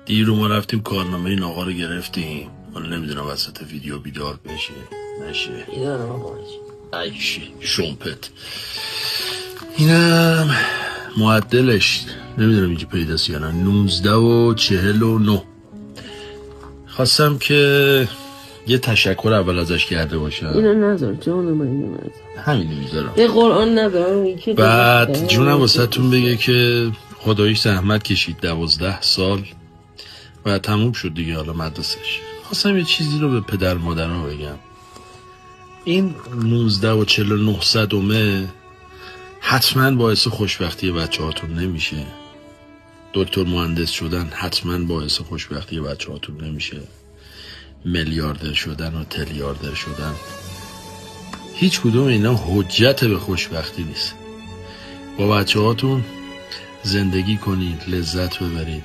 دیر رو ما رفتیم کارنامه این آقا رو گرفتیم. حالا نمیدونم وسط ویدیو بیدار بشه نشه. بیدارم آقا ایشی شومپت. اینم معدلش نمیدونم اینجا پیداست یا نه. 19 و 49. خواستم که یه تشکر اول ازش کرده باشم. اینو نذار جانم، اینو نذار. همینو میذارم. به قرآن نذار. بعد جونم واسه تون بگه که خداییش زحمت کشید 12 سال و تموم شد دیگه. حالا مدرسش خواستم یه چیزی رو به پدر مادرها بگم. این 19 و 49 صدمه حتما باعث خوشبختی بچه هاتون نمیشه. دکتر مهندس شدن حتما باعث خوشبختی بچه هاتون نمیشه. میلیاردر شدن و تریلیاردر شدن هیچ کدوم اینا حجت به خوشبختی نیست. با بچه هاتون زندگی کنید، لذت ببرید.